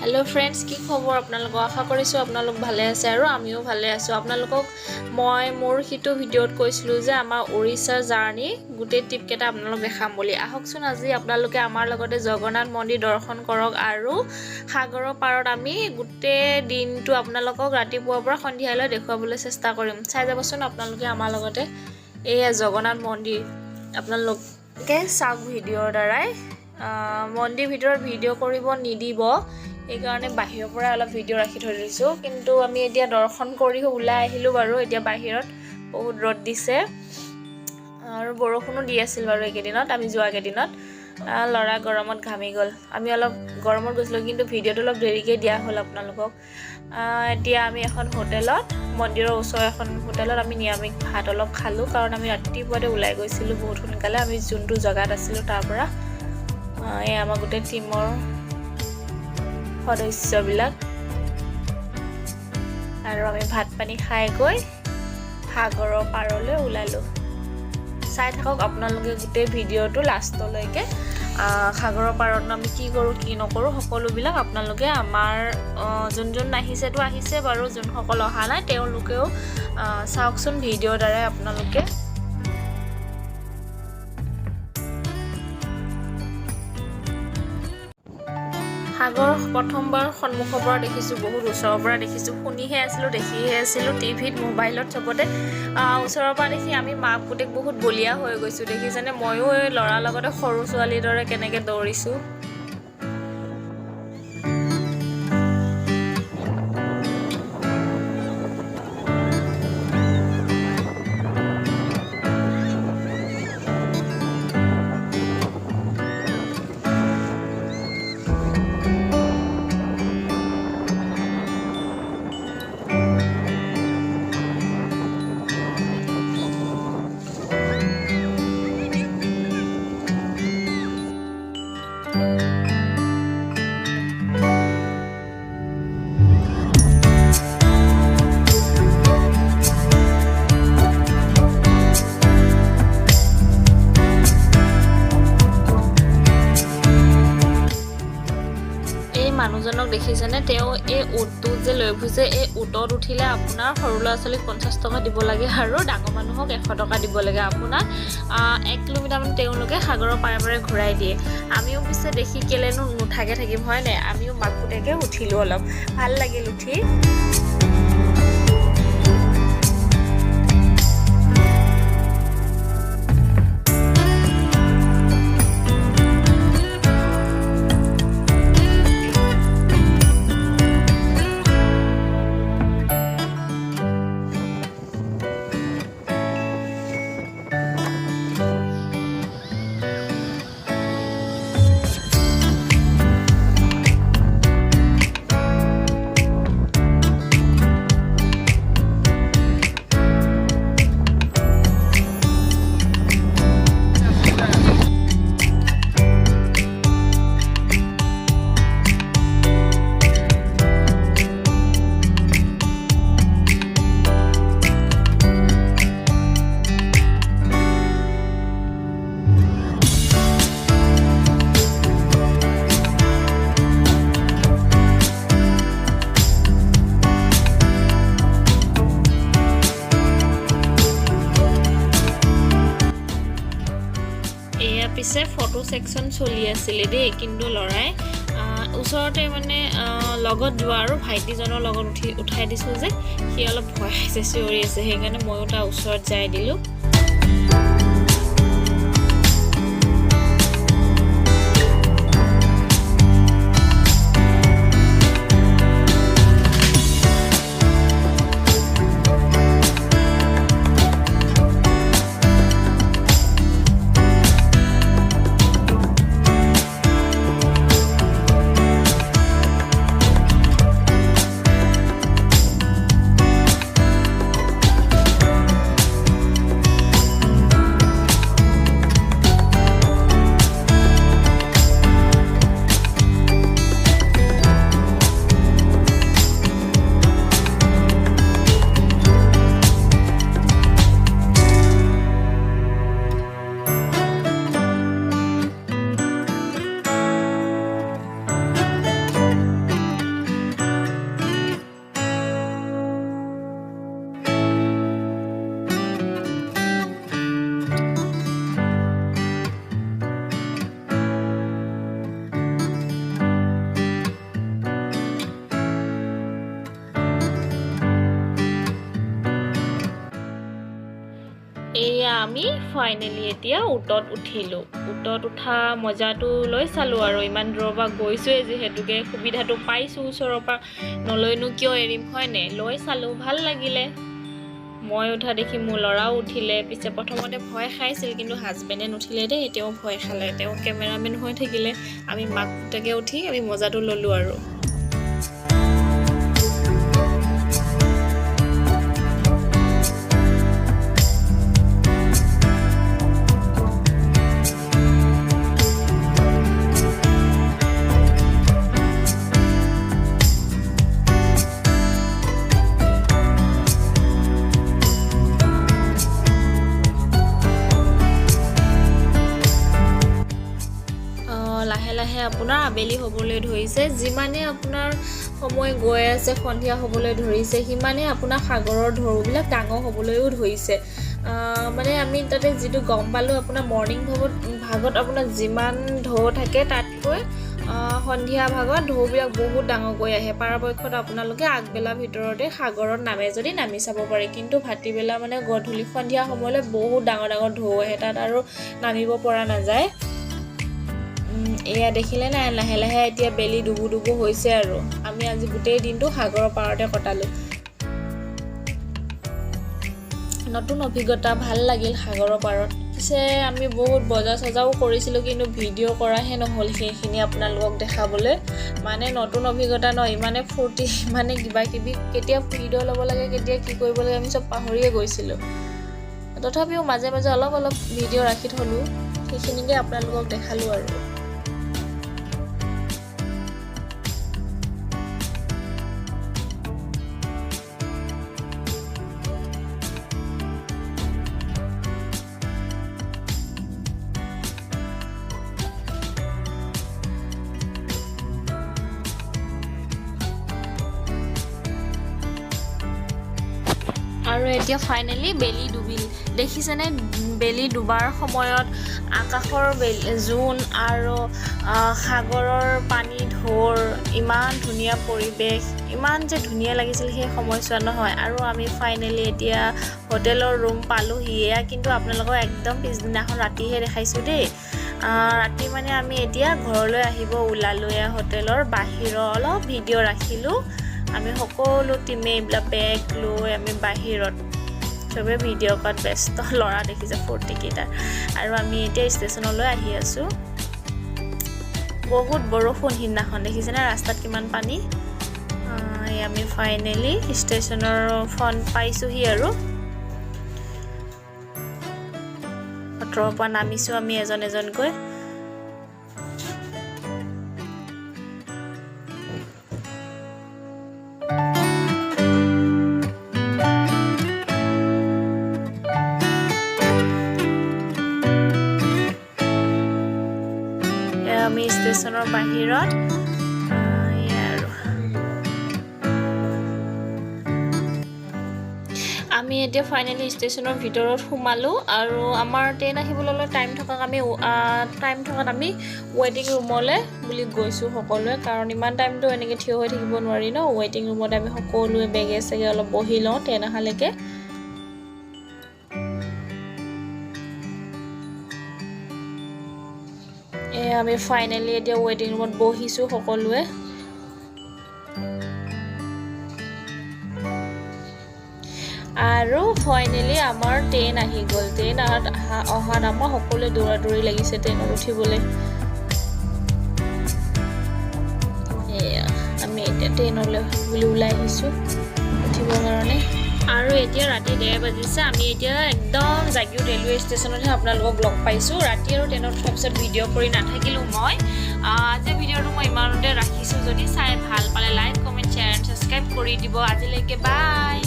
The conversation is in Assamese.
हेलो फ्रेंड्स की खबर आपनालोक आशा करिसु आपनालोक भाले आछे आरो आमिও भाले आछो आपनालोকক মই मोर हिटो भिडिओत কৈছিলো যে আমাৰ ওড়িশাৰ জাৰ্নি গুটে টিপ কেটা आपनालोक দেখাম বুলি আহকচোন আজি आपनालोके আমাৰ লগতে জগন্নাথ মন্দিৰ দৰ্শন কৰক আৰু সাগৰৰ পাৰত আমি গুটে দিনটো आपनालोকক ৰাতিপুৱাৰ পৰা সন্ধিয়ালৈ দেখুৱাবলৈ চেষ্টা কৰিম চাই যাবচোন आपनालोके আমাৰ লগতে এয়া জগন্নাথ মন্দিৰ आपनालोके চাওক ভিডিঅ'ৰ দ্বাৰাই মন্দিৰ ভিতৰত ভিডিঅ' কৰিব নিদিব এই কাৰণে বাহিৰৰ পৰা অলপ ভিডিঅ' ৰাখি থৈ দিছো কিন্তু আমি এতিয়া দৰ্শন কৰি ওলাই আহিলো বাৰু এতিয়া বাহিৰত বহুত ৰদ দিছে আৰু বৰষুণো দি আছিল বাৰু একেদিনত আমি যোৱা কেদিনত লৰা গৰমত ঘামি গল আমি অলপ গৰমত গৈছিলো কিন্তু ভিডিঅ'টো অলপ দেৰিকে দিয়া হল আপোনালোকক এতিয়া আমি এখন হোটেলত মন্দিৰৰ ওচৰৰ এখন হোটেলত আমি নিৰামিষ ভাত অলপ খালো কাৰণ আমি ৰাতিপুৱাতে ওলাই গৈছিলো বহুত সোনকালে আমি যোনটো জাগাত আছিল তাৰ পৰা এই আমাৰ গোটে টিমৰ সদস্যবিলাক আৰু আমি ভাত পানী খাই গৈ সাগৰৰ পাৰলৈ ওলালো চাই থাকক আপোনালোকে গোটে ভিডিঅ'টো লাষ্টলৈকে সাগৰৰ পাৰত আমি কি কৰো কি নকৰো সকলো বিলাক আপোনালোকে আমাৰ যোনজন আহিছেটো আহিছে বাৰু যোন সকল অহা নাই তেওঁলোকেও চাওকচোন ভিডিঅ'ৰ দ্বাৰা আপোনালোকে সাগৰ প্ৰথমবাৰ সন্মুখৰ পৰা দেখিছো বহুত ওচৰৰ পৰা দেখিছো শুনিহে আছিলো দেখিহে আছিলো টিভিত মোবাইলত চবতে ওচৰৰ পৰা দেখি আমি মাক পুতেক বহুত বলিয়া হৈ গৈছো দেখিছানে ময়ো এই লৰাৰ লগতে সৰু ছোৱালীৰ দৰে কেনেকে দৌৰিছো মানুহজনক দেখিছেনে তেও এই উটটো যে লৈ ফুছে এই উটত উঠিলে আপোনাৰ সৰু ল'ৰা ছোৱালীক 50 টকা দিব লাগে আৰু ডাঙৰ মানুহক 100 টকা দিব লাগে আপোনাৰ 1 কিলোমিটাৰ মান তেওঁলোকে সাগৰৰ পাৰে পাৰে ঘূৰাই দিয়ে আমিও পিছে দেখি কেলেনো নুঠাকে থাকিম হয় নাই আমিও মাকুটেকে উঠিলো অলপ ভাল লাগিল উঠি পিছে ফটো সেকশন চলি আছিল দে কিন্তু লৰাই ওচৰতে মানে লগত যোৱা আৰু ভাইটিজনৰ লগত উঠাই দিছো যে সি অলপ ভয় খাইছে চিঞৰি আছে সেইকাৰণে মইও তাৰ ওচৰত যাই দিলো আমি ফাইনেলি এতিয়া উটত উঠিলোঁ উটত উঠা মজাটো লৈ চালোঁ আৰু ইমান দূৰৰ পৰা গৈছোঁৱে যিহেতুকে সুবিধাটো পাইছোঁ ওচৰৰ পৰা নলৈনো কিয় এৰিম হয়নে লৈ চালোঁ ভাল লাগিলে মই উঠা দেখি মোৰ ল'ৰাও উঠিলে পিছে প্ৰথমতে ভয় খাইছিল কিন্তু হাজবেণ্ডে নুঠিলে দেই তেওঁ ভয় খালে তেওঁ কেমেৰামেন হৈ থাকিলে আমি মাক পুতেকে উঠি আমি মজাটো ল'লোঁ আৰু লাহে লাহে আপোনাৰ আবেলি হ'বলৈ ধৰিছে যিমানে আপোনাৰ সময় গৈ আছে সন্ধিয়া হ'বলৈ ধৰিছে সিমানে আপোনাৰ সাগৰৰ ঢৌবিলাক ডাঙৰ হ'বলৈও ধৰিছে মানে আমি তাতে যিটো গম পালোঁ আপোনাৰ মৰ্ণিং ভাগত আপোনাৰ যিমান ঢৌ থাকে তাতকৈ সন্ধিয়া ভাগত ঢৌবিলাক বহুত ডাঙৰকৈ আহে পৰাপক্ষত আপোনালোকে আগবেলা ভিতৰতে সাগৰত নামে যদি নামি চাব পাৰে কিন্তু ভাটিবেলা মানে গধূলি সন্ধিয়া সময়লৈ বহুত ডাঙৰ ডাঙৰ ঢৌ আহে তাত আৰু নামিব পৰা নাযায় এয়া দেখিলে নাই লাহে লাহে এতিয়া বেলি ডুবু ডুবু হৈছে আৰু আমি আজি গোটেই দিনটো সাগৰৰ পাৰতে কটালোঁ নতুন অভিজ্ঞতা ভাল লাগিল সাগৰৰ পাৰত পিছে আমি বহুত বজাৰ চজাও কৰিছিলোঁ কিন্তু ভিডিঅ' কৰাহে নহ'ল সেইখিনি আপোনালোকক দেখাবলৈ মানে নতুন অভিজ্ঞতা ন ইমানে ফূৰ্তি ইমানে কিবা কিবি কেতিয়া ভিডিঅ' ল'ব লাগে কেতিয়া কি কৰিব লাগে আমি চব পাহৰিয়ে গৈছিলোঁ তথাপিও মাজে মাজে অলপ অলপ ভিডিঅ' ৰাখি থলোঁ সেইখিনিকে আপোনালোকক দেখালোঁ আৰু আৰু এতিয়া ফাইনেলি বেলি ডুবিল দেখিছেনে বেলি ডুবাৰ সময়ত আকাশৰ জোন আৰু সাগৰৰ পানী ঢৌৰ ইমান ধুনীয়া পৰিৱেশ ইমান যে ধুনীয়া লাগিছিল সেই সময়ছোৱা নহয় আৰু আমি ফাইনেলি এতিয়া হোটেলৰ ৰুম পালোঁহি এয়া কিন্তু আপোনালোকক একদম পিছদিনাখন ৰাতিহে দেখাইছোঁ দেই ৰাতি মানে আমি এতিয়া ঘৰলৈ আহিব ওলালোঁ এয়া হোটেলৰ বাহিৰৰ অলপ ভিডিঅ' ৰাখিলোঁ আমি সকলো টিমে এইবিলাক বেগ লৈ আমি বাহিৰত চবে ভিডিঅ' কৰাত ব্যস্ত ল'ৰা দেখিছে ফূৰ্তিকেইটা আৰু আমি এতিয়া ষ্টেচনলৈ আহি আছোঁ বহুত বৰষুণ সিদিনাখন দেখিছেনে ৰাস্তাত কিমান পানী আমি ফাইনেলি ষ্টেচনৰ ফ্ৰণ্ট পাইছোঁহি আৰু অটৰৰ পৰা নামিছোঁ আমি এজন এজনকৈ আমি ষ্টেচনৰ বাহিৰত আমি এতিয়া ফাইনেলি ষ্টেচনৰ ভিতৰত সোমালোঁ আৰু আমাৰ ট্ৰেইন আহিবলৈ টাইম থকাত আমি ৱেইটিং ৰুমলৈ বুলি গৈছোঁ সকলোৱে কাৰণ ইমান টাইমটো এনেকৈ থিয় হৈ থাকিব নোৱাৰি ন ৱেইটিং ৰুমত আমি সকলোৱে বেগে চেগে অলপ বহি লওঁ ট্ৰেইন অহালৈকে আমি ফাইনেলি এতিয়া ৱেইটিং ৰুমত বহিছোঁ সকলোৱে আৰু ফাইনেলি আমাৰ ট্ৰেইন আহি গ'ল ট্ৰেইন অহাত আমাৰ সকলোৱে দৌৰা দৌৰি লাগিছে ট্ৰেইনত উঠিবলৈ এয়া আমি এতিয়া ট্ৰেইনলৈ বুলি ওলাই আহিছোঁ উঠিবৰ কাৰণে আৰু এতিয়া ৰাতি 1:30 বাজিছে আমি এতিয়া একদম জাগিৰোড ৰেলৱে ষ্টেচনতহে আপোনালোকক লগ পাইছোঁ ৰাতি আৰু ট্ৰেইনত উঠাৰ পিছত ভিডিঅ' কৰি নাথাকিলোঁ মই আজি ভিডিঅ'টো মই ইমানতে ৰাখিছোঁ যদি চাই ভাল পালে like comment share and subscribe কৰি দিব আজিলৈকে বাই